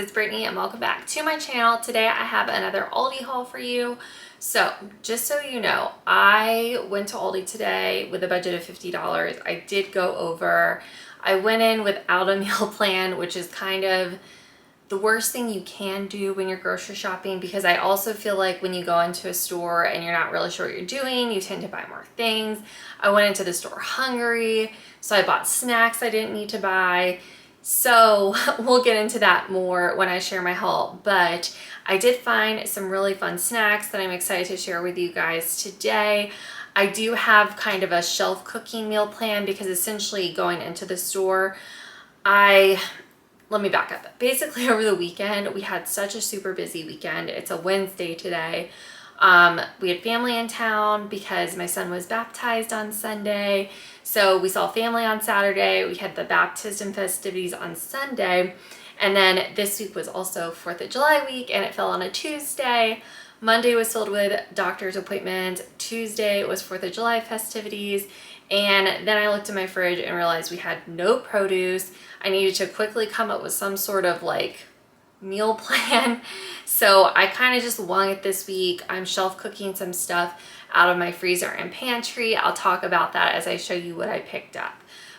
it's Brittany and welcome back to my channel. Today I have another Aldi haul for you. So just so you know, I went to Aldi today with a budget of $50. I did go over. I went in without a meal plan, which is kind of the worst thing you can do when you're grocery shopping, because I also feel like when you go into a store and you're not really sure what you're doing, you tend to buy more things. I went into the store hungry, so I bought snacks I didn't need to buy. So we'll get into that more when I share my haul, but I did find some really fun snacks that I'm excited to share with you guys today. I do have kind of a shelf cooking meal plan because essentially going into the store, let me back up. Basically over the weekend, we had such a super busy weekend. It's a Wednesday today. We had family in town because my son was baptized on Sunday. So we saw family on Saturday. We had the baptism festivities on Sunday. And then this week was also 4th of July week and it fell on a Tuesday. Monday was filled with doctor's appointments. Tuesday was 4th of July festivities. And then I looked in my fridge and realized we had no produce. I needed to quickly come up with some sort of meal plan. So I kind of just wung it this week. I'm shelf cooking some stuff out of my freezer and pantry. I'll talk about that as I show you what I picked up.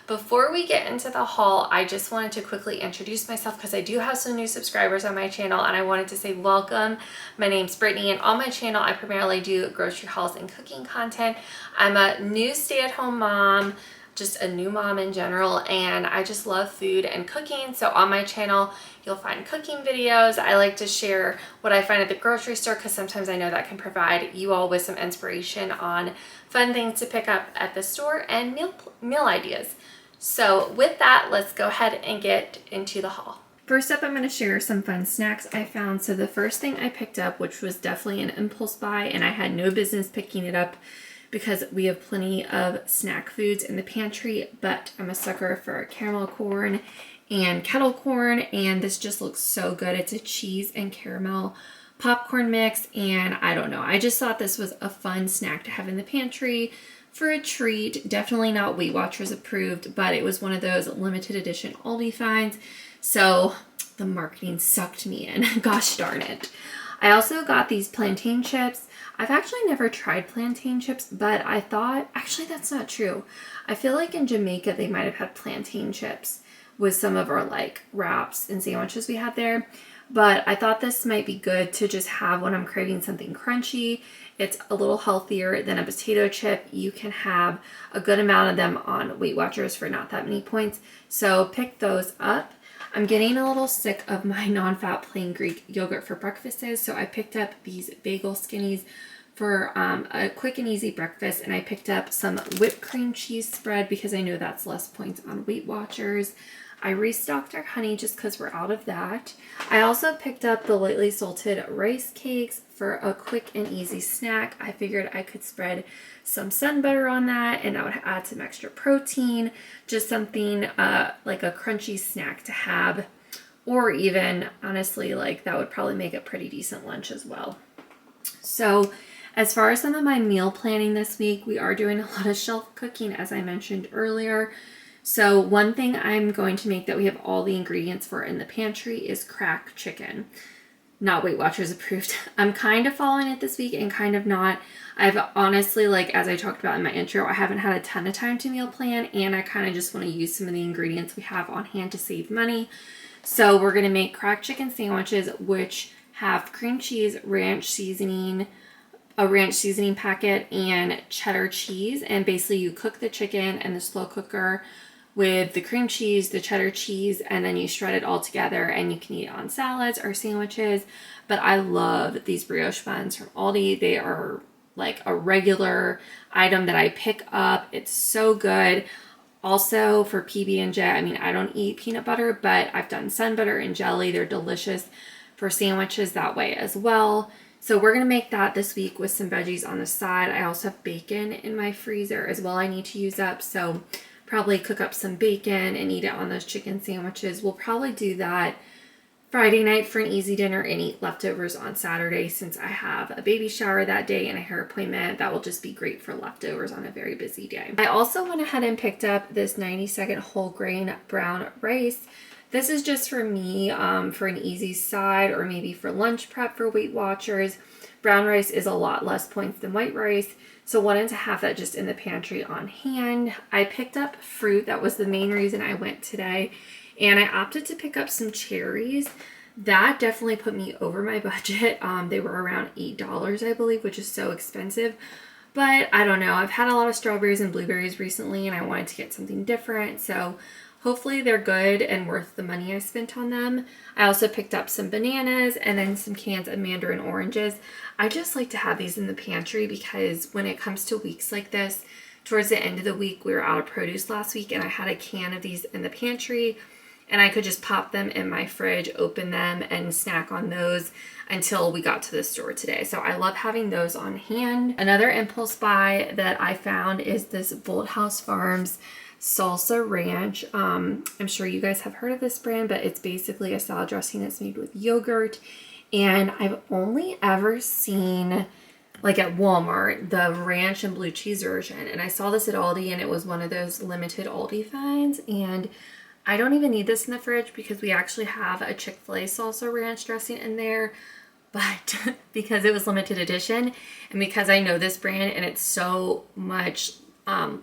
Before we get into the haul, I just wanted to quickly introduce myself because I do have some new subscribers on my channel and I wanted to say welcome. My name's Brittany and on my channel I primarily do grocery hauls and cooking content. I'm a new stay-at-home mom, just a new mom in general, and I just love food and cooking. So on my channel you'll find cooking videos. I like to share what I find at the grocery store because sometimes I know that can provide you all with some inspiration on fun things to pick up at the store and meal ideas. So with that, let's go ahead and get into the haul. First up, I'm going to share some fun snacks I found. So the first thing I picked up, which was definitely an impulse buy, and I had no business picking it up because we have plenty of snack foods in the pantry, but I'm a sucker for caramel corn and kettle corn, and this just looks so good. It's a cheese and caramel popcorn mix, and I don't know, I just thought this was a fun snack to have in the pantry for a treat. Definitely not Weight Watchers approved, but it was one of those limited edition Aldi finds, so the marketing sucked me in. Gosh darn it. I also got these plantain chips. I've actually never tried plantain chips, but I thought, actually that's not true. I feel like in Jamaica they might have had plantain chips with some of our wraps and sandwiches we had there. But I thought this might be good to just have when I'm craving something crunchy. It's a little healthier than a potato chip. You can have a good amount of them on Weight Watchers for not that many points. So pick those up. I'm getting a little sick of my non-fat plain Greek yogurt for breakfasts. So I picked up these bagel skinnies for a quick and easy breakfast. And I picked up some whipped cream cheese spread because I know that's less points on Weight Watchers. I restocked our honey just because we're out of that. I also picked up the lightly salted rice cakes for a quick and easy snack. I figured I could spread some sun butter on that and that would add some extra protein. Just something like a crunchy snack to have, or even honestly that would probably make a pretty decent lunch as well. So as far as some of my meal planning this week, we are doing a lot of shelf cooking as I mentioned earlier. So one thing I'm going to make that we have all the ingredients for in the pantry is crack chicken. Not Weight Watchers approved. I'm kind of following it this week and kind of not. I've honestly, as I talked about in my intro, I haven't had a ton of time to meal plan and I kind of just want to use some of the ingredients we have on hand to save money. So we're going to make crack chicken sandwiches, which have cream cheese, ranch seasoning, a ranch seasoning packet, and cheddar cheese. And basically you cook the chicken in the slow cooker with the cream cheese, the cheddar cheese, and then you shred it all together and you can eat it on salads or sandwiches. But I love these brioche buns from Aldi. They are a regular item that I pick up. It's so good. Also for PB&J, I mean, I don't eat peanut butter, but I've done sun butter and jelly. They're delicious for sandwiches that way as well. So we're going to make that this week with some veggies on the side. I also have bacon in my freezer as well I need to use up. So probably cook up some bacon and eat it on those chicken sandwiches. We'll probably do that Friday night for an easy dinner and eat leftovers on Saturday since I have a baby shower that day and a hair appointment. That will just be great for leftovers on a very busy day. I also went ahead and picked up this 90-second whole grain brown rice. This is just for me, for an easy side or maybe for lunch prep for Weight Watchers. Brown rice is a lot less points than white rice, so wanted to have that just in the pantry on hand. I picked up fruit. That was the main reason I went today, and I opted to pick up some cherries. That definitely put me over my budget. They were around $8, I believe, which is so expensive. But I don't know. I've had a lot of strawberries and blueberries recently, and I wanted to get something different. So hopefully they're good and worth the money I spent on them. I also picked up some bananas and then some cans of mandarin oranges. I just like to have these in the pantry because when it comes to weeks like this, towards the end of the week, we were out of produce last week, and I had a can of these in the pantry, and I could just pop them in my fridge, open them, and snack on those until we got to the store today. So I love having those on hand. Another impulse buy that I found is this Bolthouse Farms Salsa Ranch. I'm sure you guys have heard of this brand, but it's basically a salad dressing that's made with yogurt. And I've only ever seen, like at Walmart, the ranch and blue cheese version. And I saw this at Aldi, and it was one of those limited Aldi finds. And I don't even need this in the fridge because we actually have a Chick-fil-A salsa ranch dressing in there. But because it was limited edition, and because I know this brand and it's so much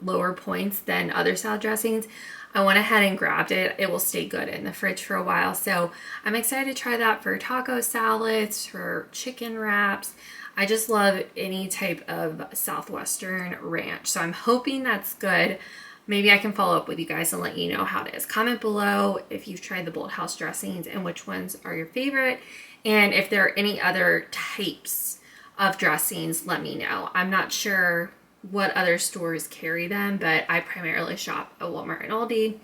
lower points than other salad dressings, I went ahead and grabbed it. It will stay good in the fridge for a while. So I'm excited to try that for taco salads, for chicken wraps. I just love any type of Southwestern ranch. So I'm hoping that's good. Maybe I can follow up with you guys and let you know how it is. Comment below if you've tried the Bolthouse dressings and which ones are your favorite. And if there are any other types of dressings, let me know. I'm not sure what other stores carry them, but I primarily shop at Walmart and Aldi.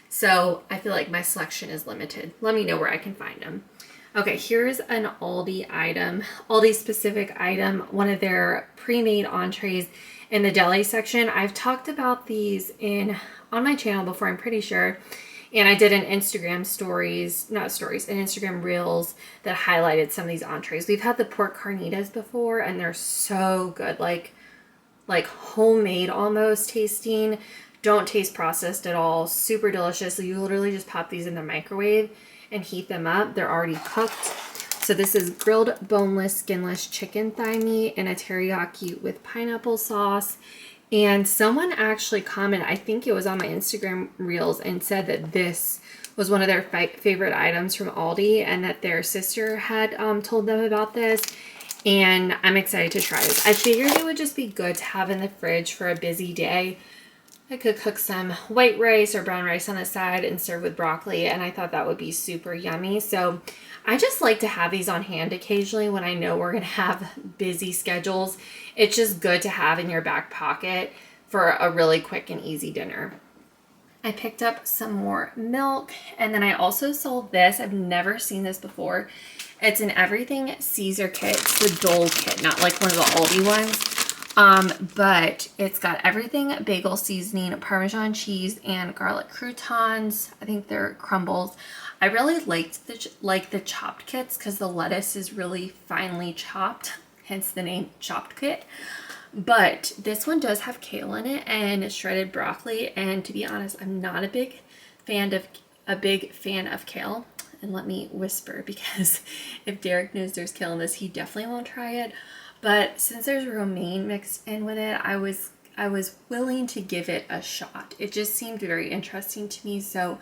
So I feel like my selection is limited. Let me know where I can find them. Okay, here's an Aldi item, Aldi specific item, one of their pre-made entrees in the deli section. I've talked about these on my channel before, I'm pretty sure. And I did an Instagram an Instagram reels that highlighted some of these entrees. We've had the pork carnitas before, and they're so good, like homemade almost tasting. Don't taste processed at all. Super delicious. So you literally just pop these in the microwave and heat them up. They're already cooked. So this is grilled boneless, skinless chicken thigh meat in a teriyaki with pineapple sauce. And someone actually commented, I think it was on my Instagram reels, and said that this was one of their favorite items from Aldi, and that their sister had told them about this. And I'm excited to try this. I figured it would just be good to have in the fridge for a busy day. I could cook some white rice or brown rice on the side and serve with broccoli, and I thought that would be super yummy. So I just like to have these on hand occasionally when I know we're going to have busy schedules. It's just good to have in your back pocket for a really quick and easy dinner. I picked up some more milk, and then I also sold this. I've never seen this before. It's an everything Caesar kit. It's the Dole kit, not like one of the Aldi ones. But it's got everything: bagel seasoning, Parmesan cheese, and garlic croutons. I think they're crumbles. I really liked the chopped kits because the lettuce is really finely chopped, hence the name chopped kit. But this one does have kale in it and shredded broccoli. And to be honest, I'm not a big fan of kale. And let me whisper, because if Derek knows there's kale in this, he definitely won't try it. But since there's romaine mixed in with it, I was willing to give it a shot. It just seemed very interesting to me. So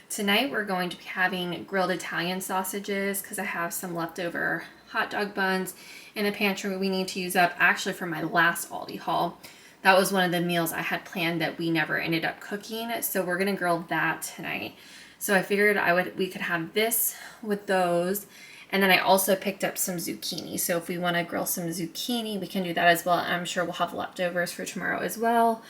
tonight we're going to be having grilled Italian sausages because I have some leftover hot dog buns in the pantry we need to use up. Actually, from my last Aldi haul, that was one of the meals I had planned that we never ended up cooking. So we're gonna grill that tonight. So I figured we could have this with those. And then I also picked up some zucchini. So if we want to grill some zucchini, we can do that as well. And I'm sure we'll have leftovers for tomorrow as well.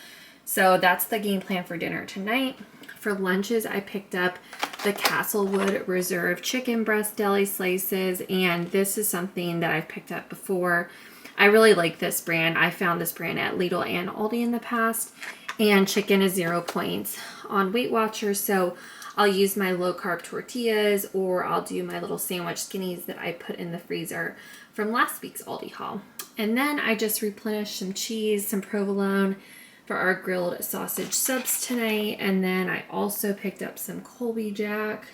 So that's the game plan for dinner tonight. For lunches, I picked up the Castlewood Reserve chicken breast deli slices. And this is something that I've picked up before. I really like this brand. I found this brand at Lidl and Aldi in the past. And chicken is 0 points on Weight Watchers. So I'll use my low carb tortillas, or I'll do my little sandwich skinnies that I put in the freezer from last week's Aldi haul. And then I just replenished some cheese, some provolone for our grilled sausage subs tonight. And then I also picked up some Colby Jack.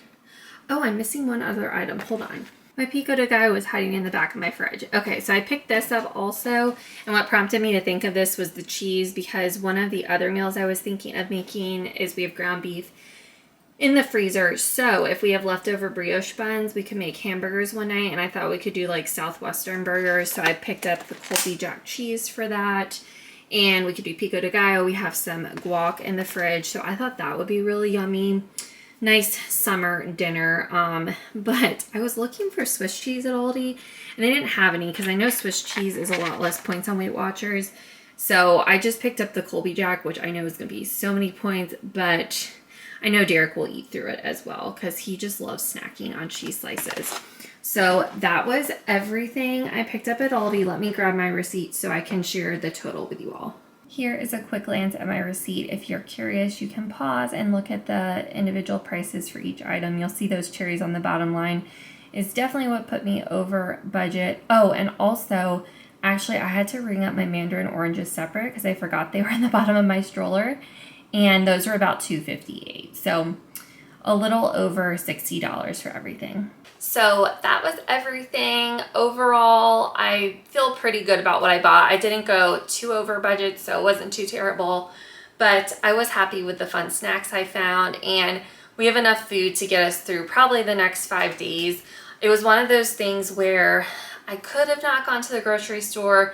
Oh, I'm missing one other item. Hold on. My pico de gallo was hiding in the back of my fridge. Okay, so I picked this up also, and what prompted me to think of this was the cheese, because one of the other meals I was thinking of making is we have ground beef in the freezer. So if we have leftover brioche buns, we could make hamburgers one night, and I thought we could do like Southwestern burgers. So I picked up the Colby Jack cheese for that, and we could do pico de gallo. We have some guac in the fridge, so I thought that would be really yummy. Nice summer dinner. But I was looking for Swiss cheese at Aldi, and they didn't have any, because I know Swiss cheese is a lot less points on Weight Watchers. So I just picked up the Colby Jack, which I know is going to be so many points, but I know Derek will eat through it as well, because he just loves snacking on cheese slices. So that was everything I picked up at Aldi. Let me grab my receipt so I can share the total with you all. Here is a quick glance at my receipt. If you're curious, you can pause and look at the individual prices for each item. You'll see those cherries on the bottom line is definitely what put me over budget. Oh, and also, actually, I had to ring up my mandarin oranges separate because I forgot they were in the bottom of my stroller, and those were about $2.58. So a little over $60 for everything. So that was everything. Overall, I feel pretty good about what I bought. I didn't go too over budget, so it wasn't too terrible, but I was happy with the fun snacks I found, and we have enough food to get us through probably the next 5 days. It was one of those things where I could have not gone to the grocery store,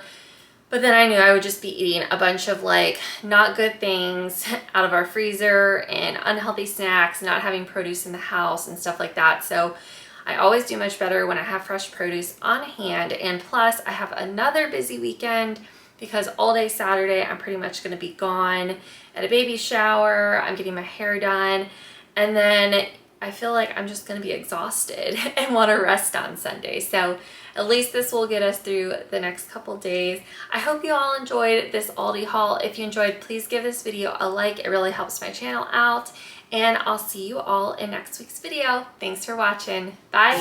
but then I knew I would just be eating a bunch of like not good things out of our freezer and unhealthy snacks, not having produce in the house and stuff like that. So I always do much better when I have fresh produce on hand. And plus I have another busy weekend because all day Saturday I'm pretty much going to be gone at a baby shower. I'm getting my hair done, and then I feel like I'm just going to be exhausted and want to rest on Sunday. So at least this will get us through the next couple days. I hope you all enjoyed this Aldi haul. If you enjoyed, please give this video a like. It really helps my channel out. And I'll see you all in next week's video. Thanks for watching. Bye.